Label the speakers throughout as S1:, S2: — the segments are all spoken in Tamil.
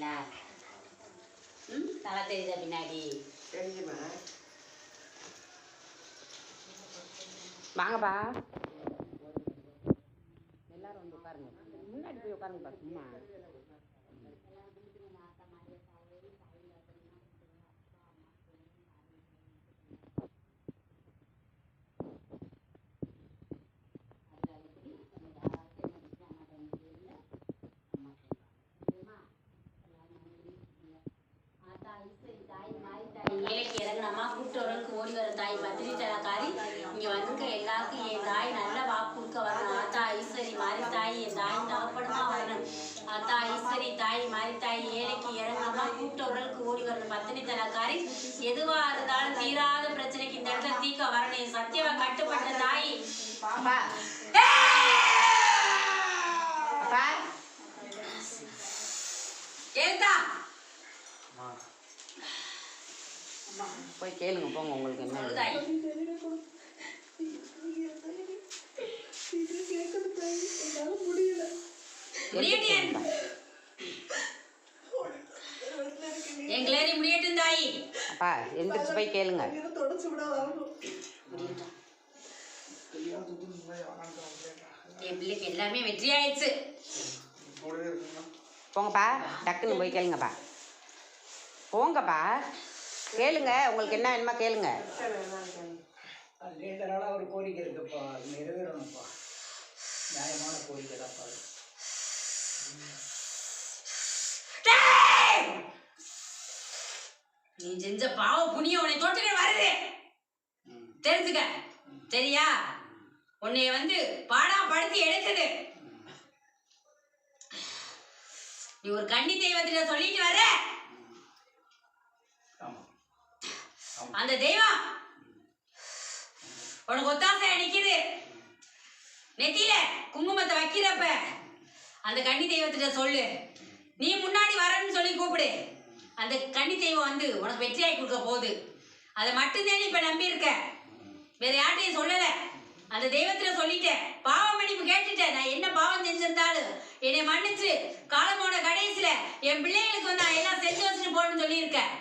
S1: பாத்தீங்களா? தலை தெரியுதா பின்னாடி?
S2: தெரியுமா?
S1: வாங்கப்பா எல்லாரும் வந்து உட்காருங்க. முன்னாடி போய் உட்காருங்கப்பா சும்மா. ஏழைக்கு இறங்கினம்மா கூப்பிட்டவர்களுக்கு ஓடி வர தாய் பத்திரி தலக்காரி இங்க வந்துக்க எல்லாருக்கும் என் தாய் நல்ல வாக்கு கொடுக்க வரணும். ஆத்தா ஈஸ்வரி மாறி தாய் என் தாய் தகப்படமா வரணும். ஆத்தா ஈஸ்வரி தாய் மாறி தாய் ஏழைக்கு இறங்கினம்மா கூப்பிட்டவர்களுக்கு ஓடி வரணும். பத்தினி தலக்காரி எதுவா இருந்தாலும் தீராத பிரச்சனைக்கு இந்த இடத்துல தீக்க வரணும். சத்தியவ கட்டுப்பட்ட தாய் கேள்தா போய் கேளுங்க போங்க. உங்களுக்கு என்ன எங்களே முடியட்டும் தாயி. அப்பா எந்திரிச்சு போய் கேளுங்க. என் பிள்ளைக்கு எல்லாமே வெற்றி ஆயிடுச்சு. போங்கப்பா டக்குன்னு போய் கேளுங்கப்பா. போங்கப்பா கேளுங்க. உங்களுக்கு என்ன வேணுமா கேளுங்க.
S2: நீண்ட நாளாக ஒரு கோரிக்கை இருக்குப்பா, நிறைவேறணும்ப்பா. நியாயமான கோரிக்கை தான்ப்பா.
S1: நீ செஞ்ச பாவ புண்ணியம் உன்னை தொட்டுக்க வருது தெரிஞ்சுக்க. சரியா? உன்னைய வந்து பாடா படுத்தி எடுக்குது. நீ ஒரு கன்னி தெய்வத்திட்ட சொல்லிட்டு வர. அந்த தெய்வம் உனக்கு ஒத்தாசையா நிக்குது. நெத்தியில குங்குமத்தை வைக்கிறப்ப அந்த கன்னி தெய்வத்திட்ட சொல்லு, நீ முன்னாடி வரன்னு சொல்லி கூப்பிடு. அந்த கன்னி தெய்வம் வந்து உனக்கு வெற்றியாகி கொடுக்க போகுது. அதை மட்டும்தான் இப்ப நம்பி இருக்க, வேற யார்ட்டையும் சொல்லல. அந்த தெய்வத்துல சொல்லிட்டேன், பாவ மன்னிப்பு கேட்டுட்டேன். நான் என்ன பாவம் செஞ்சிருந்தாலும் என்னை மன்னிச்சு காலமோட கடைசியில என் பிள்ளைகளுக்கு வந்து நான் எல்லாம் செஞ்சு வச்சுட்டு போகணும்னு சொல்லியிருக்கேன்.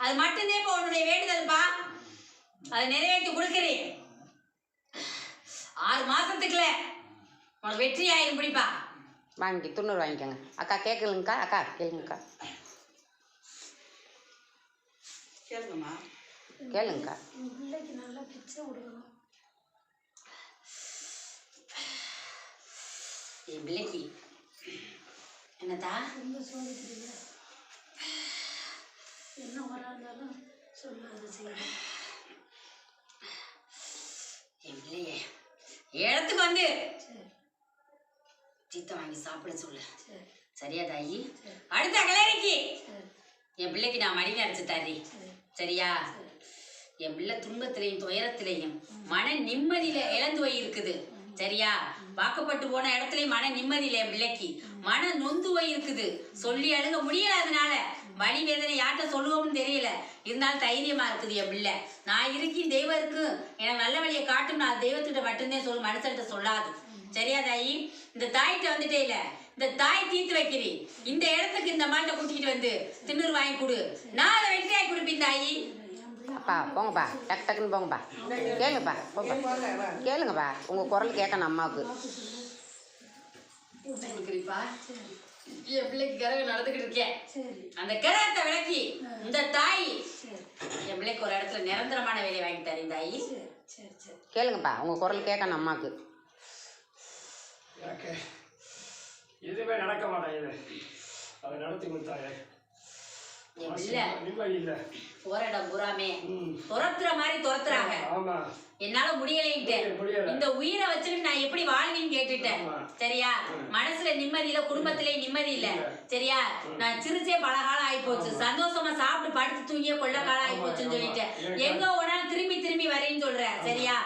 S1: அது மட்டும்தான் இப்போ உன்னுடைய வேண்டுதல்ப்பா. அதை நிறைவேற்றி கொடுக்குறேன். 6 மாசத்துக்குள்ள உனக்கு வெற்றி ஆயிரும். பிடிப்பா வாங்கி 90 வாங்கிக்கோங்க. அக்கா கேட்கலுங்கக்கா. அக்கா கேளுங்கக்கா.
S2: கேளுங்கம்மா.
S1: கேளுங்கக்கா.
S3: பிள்ளைக்கு நல்லா பிச்சை விடணும்.
S1: என் பிள்ளைக்கு என்னதா
S3: ரொம்ப சோதிக்கிறீங்க. என்ன வரா இருந்தாலும் சொல்ல அதை செய்யணும்.
S1: என் பிள்ளைய இடத்துக்கு வந்து தீர்த்தம் வாங்கி சாப்பிட சொல்லு. சரியா தாயி? அடுத்த கலரிக்கு என் பிள்ளைக்கு நான் மடிவி அரைச்சு தர்றேன். சரியா? என் பிள்ளை துன்பத்திலையும் துயரத்திலையும் மன நிம்மதியில இழந்து போய் இருக்குது. சரியா? வாக்கப்பட்டு போன இடத்துலயும் மன நிம்மதியில என் பிள்ளைக்கு மன நொந்து போய் இருக்குது. சொல்லி அழுக முடியல. அதனால வலி வேதனை யார்கிட்ட சொல்லுவோம்னு தெரியல. இருந்தாலும் தைரியமா இருக்குது என் பிள்ளை. நான் இருக்கேன், தெய்வம் இருக்கு, எனக்கு நல்ல வழியை காட்டும். நான் தெய்வத்திட்ட மட்டும்தான் சொல்லு, மனுஷர்கிட்ட சொல்லாது. சரியா தாயி? இந்த தாய்கிட்ட வந்துட்டே இல்ல, இந்த தாய் தீர்த்து வைக்கிறேன். இந்த இடத்துக்கு இந்த மாட்டை கூட்டிக்கிட்டு வந்து திண்ணூறு வாங்கி கொடு. நான் அதை வெற்றியாகி கொடுப்பேன் தாயி. அப்பா போங்கப்பா, டக்கு டக்குன்னு போங்கப்பா. கேளுங்கப்பா, போங்கப்பா கேளுங்கப்பா. உங்க குரல் கேட்கணும் அம்மாவுக்கு. என் பிள்ளைக்கு கரகம் நடந்துகிட்டு இருக்கேன். அந்த கரகத்தை விளக்கி இந்த தாய் என் பிள்ளைக்கு ஒரு இடத்துல நிரந்தரமான வேலையை வாங்கி தரேன் தாயி. கேளுங்கப்பா, உங்க குரல் கேட்கணும் அம்மாவுக்கு.
S2: எதுவுமே நடக்க மாட்டேங்குது. அதை நடத்தி கொடுத்தாங்க.
S1: போற இடம் பூராமே துரத்துற மாதிரி துரத்துறாங்க. என்னால முடியலைன்ட்டு இந்த உயிரை வச்சுக்கிட்டு நான் எப்படி வாழ்வேன்னு கேட்டுட்டேன். சரியா? மனசுல நிம்மதி இல்ல, குடும்பத்திலே நிம்மதி இல்ல. சரியா? நான் சிரிச்சே பல காலம் ஆகி போச்சு. சந்தோஷமா சாப்பிட்டு படுத்து தூங்கிய கொள்ள காலம் ஆகி போச்சுன்னு சொல்லிட்டேன். எங்க ஒரு திரும்பி திரும்பி வரேன்னு சொல்றேன். சரியா?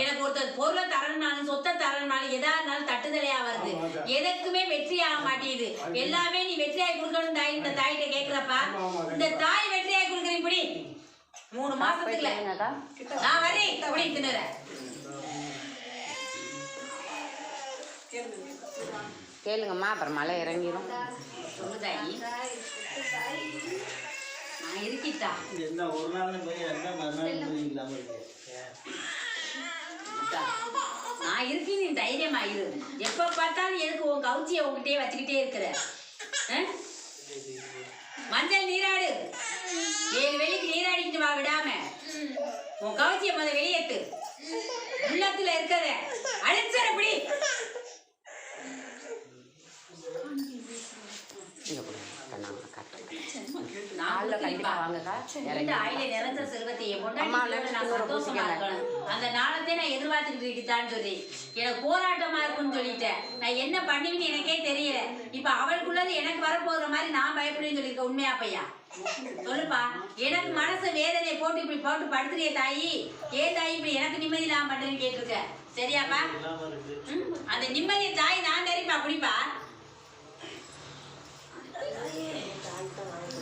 S1: எனக்கு ஒருத்தர் பொருளை தரணும்னாலும் சொத்தை தரணும்னாலும் எதா இருந்தாலும் தட்டுதலையா வருது. எதற்குமே வெற்றி ஆக மாட்டேங்குது. எல்லாமே நீ வெற்றியாகி கொடுக்கணும் தாய். இந்த தாயிட்ட கேக்குறப்பா, இந்த தாய் வெற்றியாகி கொடுக்குறேன். இப்படி 3 மாசத்துக்குள்ள நான் வரேன். இப்படி தின்னுறேன். கேளுங்கம்மா, அப்புறம் மழை இறங்கிடும். சொல்லு தாயி. இருக்கிட்டா
S2: என்ன ஒரு நாள் போய் என்ன மறுநாள் போய் இல்லாம இருக்கு
S1: அக்கா, நான் இருக்கேன், நீ தைரியமா இரு. எப்ப பார்த்தாலும் எதுக்கு உன் கவுச்சியை உங்ககிட்டயே வச்சுக்கிட்டே இருக்கிற? மஞ்சள் நீராடு, 7 வெள்ளிக்கு நீராடிக்கிட்டு வா விடாம. உன் கவுச்சியை முதல்ல வெளியேத்து. உள்ளத்துல இருக்கத அழிச்சற அப்படி. அந்த நாளத்தை நான் எதிர்பார்த்துக்கிட்டு இருக்கேன்னு சொல்லி எனக்கு போராட்டமா இருக்குன்னு சொல்லிட்டேன். நான் என்ன பண்ணுவேன்னு எனக்கே தெரியல. இப்ப அவளுக்குள்ளது எனக்கு வரப்போகிற மாதிரி நான் பயப்படுன்னு சொல்லியிருக்கேன். உண்மையா பையா சொல்லுப்பா. எனக்கு மனசு வேதனையை போட்டு இப்படி போட்டு படுத்துறிய தாயி. ஏன் தாயி இப்படி எனக்கு நிம்மதி இல்லாம பண்றேன்னு கேட்டிருக்க. சரியாப்பா? அந்த நிம்மதியை தாய் நான் தெரியுமா குடிப்பா.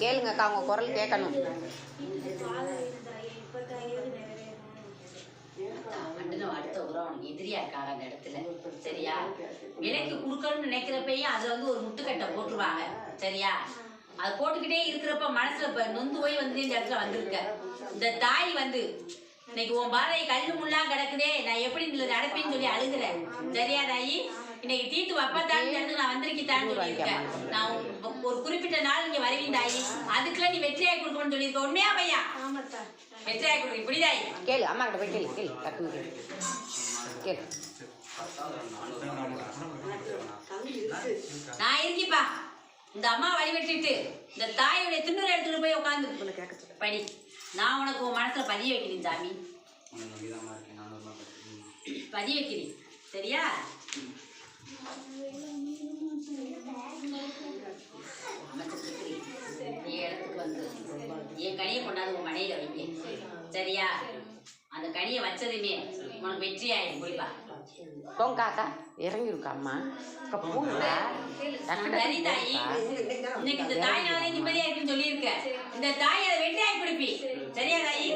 S4: கேளுங்கக்கா, உங்க குரல் கேட்கணும்.
S1: அடுத்த உரம் அவனுக்கு எதிரியா இருக்காங்க அந்த இடத்துல. சரியா? விலைக்கு குடுக்கணும்னு நினைக்கிறப்பையும் அதுல வந்து ஒரு முட்டுக்கட்டை போட்டுருவாங்க. சரியா? அது போட்டுக்கிட்டே இருக்கிறப்ப மனசுல நொந்து போய் வந்து இந்த இடத்துல வந்திருக்க. இந்த தாய் வந்து இன்னைக்கு உன் பாதையை கல்லு முள்ளா கிடக்குதே, நான் எப்படி இதுல நடப்பேன்னு சொல்லி அழுகுறேன். சரியா தாயி? இன்னைக்கு தீத்து வப்பத்தான் இடத்துக்கு நான் வந்திருக்கேன்னு சொல்லியிருக்கேன். நான் ஒரு குறிப்பிட்ட நாள் இங்க வருவேன் தாயி. அதுக்குள்ள நீ வெற்றியாய் கொடுக்கணும்னு சொல்லியிருக்க. உண்மையா பையா? வெற்றியாய் கொடுக்க இப்படி தாயி.
S4: கேளு, அம்மா கிட்ட போய் கேளு. கேளு, டக்குன்னு கேளு. கேளு.
S1: நான் இருக்கிப்பா. இந்த அம்மா வழிபட்டுட்டு இந்த தாயோடைய திண்ணூரை எடுத்துட்டு போய் உட்காந்து படி. நான் உனக்கு உன் மனசுல பதிய வைக்கிறேன் சாமி. பதிய வைக்கிறேன். சரியா? இடத்துக்கு வந்து என் கனியை கொண்டாந்து உன் மனையில வைங்க. சரியா? அந்த கனியை வச்சதுமே உனக்கு வெற்றி ஆயிடும். போய்ப்பா.
S4: போங்காக்கா, இறங்கிருக்கா அம்மா.
S1: சரி தாயி, இன்னைக்கு இந்த தாயினாலே நிம்மதியா இருக்குன்னு சொல்லியிருக்க. இந்த தாய் அதை வெற்றியாய் குடிப்பி. சரியா தாயி?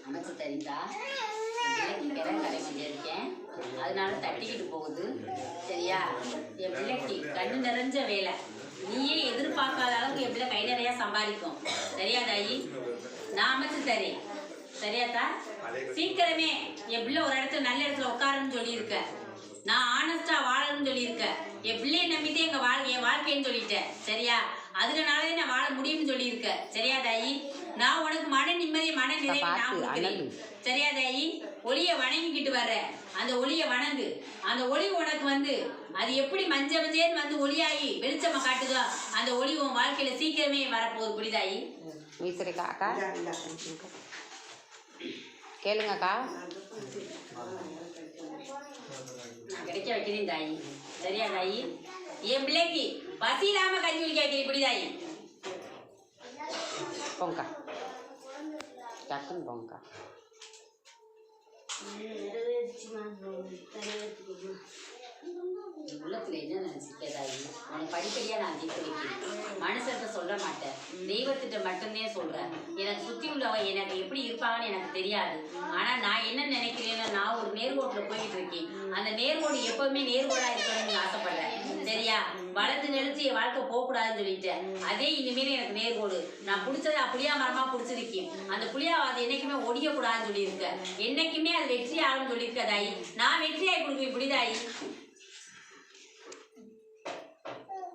S1: அமைச்சு தரிந்தா கிடங்கரை கொஞ்சம் இருக்கேன், அதனால தட்டிக்கிட்டு போகுது. சரியா? என் பிள்ளைக்கு கண்ணு நிறைஞ்ச வேலை. நீயே எதிர்பார்க்காத அளவுக்கு என் பிள்ளை கை நிறையா சம்பாதிக்கும். சரியா தாயி? நான் அமைச்சு தரேன். சரியாத்தா? சீக்கிரமே என் பிள்ளை ஒரு இடத்துல நல்ல இடத்துல உட்காருன்னு சொல்லியிருக்க. நான் ஆனஸ்டா வாழணும்னு சொல்லியிருக்க. என் பிள்ளையை நம்பிட்டு என் வாழ்க்கைன்னு சொல்லிட்டேன். சரியா? அதுக்குனாலே நான் வாழ முடியும்னு சொல்லியிருக்க. சரியா தாயி? நான் உனக்கு மன நிம்மதி மன நிறைவு நான் கொடுக்குறேன். சரியா தாயி? ஒளியை வணங்கிக்கிட்டு வர்ற அந்த ஒளியை வணங்கு. அந்த ஒளி உனக்கு வந்து அது எப்படி மஞ்சேன்னு வந்து ஒளியாகி வெளிச்சமா காட்டுதோ அந்த ஒளி உன் வாழ்க்கையில சீக்கிரமே வரப்போகுது. புரியுதாயி?
S4: அக்கா கேளுங்கக்கா.
S1: நான் கிடைக்க வைக்கிறேன் தாயி. சரியா தாயி? என் பிள்ளைக்கு பசி இல்லாம கஞ்சி குடிக்க வைக்கிறேன். புரியுதாயி?
S4: போங்கக்கா, டக்குன்னு போங்கக்கா.
S1: உள்ளத்துல என்ன நினைச்சிருக்கேதாயி? உனக்கு படிப்படியா நான் ஜெயிக்க வைக்கிறேன். மனுஷர்கிட்ட சொல்ல மாட்டேன், தெய்வத்திட்ட மட்டும்தே சொல்றேன். எனக்கு சுத்தி உள்ளவ எனக்கு எப்படி இருப்பாங்கன்னு எனக்கு தெரியாது. ஆனா நான் என்ன நினைக்கிறேன்னா, நான் ஒரு நேர்கோட்டுல போயிட்டு இருக்கேன். அந்த நேர்கோடு எப்பவுமே நேர்கோடா இருக்கணும்னு ஆசைப்படுறேன். சரியா? வளர்ந்து நெழுத்து என் வாழ்க்கை போகக்கூடாதுன்னு சொல்லிட்டேன். அதே இனிமேல் எனக்கு நேர்கோடு. நான் பிடிச்சது புளியா மரமா பிடிச்சிருக்கேன். அந்த புளியா அது என்னைக்குமே ஒடியக்கூடாதுன்னு சொல்லியிருக்க. என்னைக்குமே அது வெற்றி ஆகும்னு சொல்லியிருக்க தாயி. நான் வெற்றியாகி கொடுப்பேன். புரியுதாயி?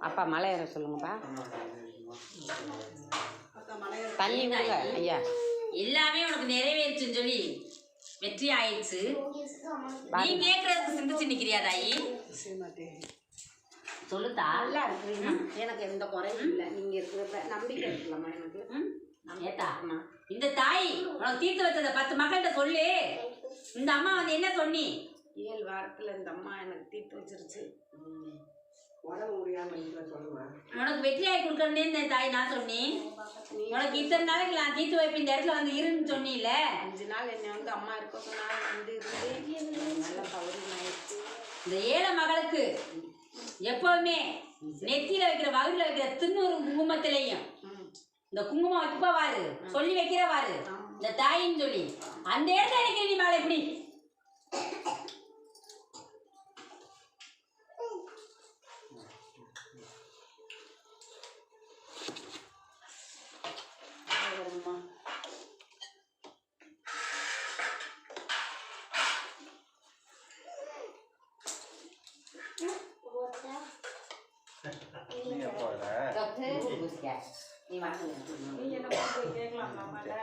S4: அப்பா மலை ஏற சொல்லுங்கப்பா. தண்ணி கொடுங்க ஐயா.
S1: எல்லாமே உனக்கு நிறைவேற்றுன்னு சொல்லி வெற்றி ஆயிடுச்சு. நீ கேட்கறதுக்கு சிந்திச்சு நிக்கிறியா தாயி? சொல்லுதா?
S4: நல்லா இருக்கு. எனக்கு எந்த குறையும் இல்லை. நீங்க இருக்கிறத நம்பிக்கை இருக்குல்லம்மா எனக்கு.
S1: ஏத்தா இந்த தாய் உனக்கு தீர்த்து வச்சத 10 மக்கள்கிட்ட சொல்லு. இந்த அம்மா வந்து என்ன சொன்னி?
S4: 7 வாரத்துல இந்த அம்மா எனக்கு தீர்த்து வச்சிருச்சு.
S1: உனக்கு வெற்றியாகி கொடுக்கறதே இந்த தாய் நான் சொன்னேன். உனக்கு இத்தனை நாளைக்கு நான் தீர்த்து வைப்பேன், இந்த இடத்துல வந்து இருன்னு சொன்னீல.
S4: 5 நாள் என்னை வந்து அம்மா இருக்க சொன்னாலும் வந்து இருந்து நல்லா பவுரினாயிடுச்சு.
S1: இந்த ஏழை மகளுக்கு எப்பவுமே நெத்தியில வைக்கிற வகுல வைக்கிற திண்ணூறு குங்குமத்திலையும் இந்த குங்குமம் வைப்பவாரு சொல்லி வைக்கிறவாரு இந்த தாயின்னு சொல்லி அந்த இடத்துல நினைக்கிற நீ மேல எப்படி
S5: நீ எப்போ வர
S1: நீ வாங்க
S4: நீ என்ன போய் கேட்கலாம் நம்மகிட்ட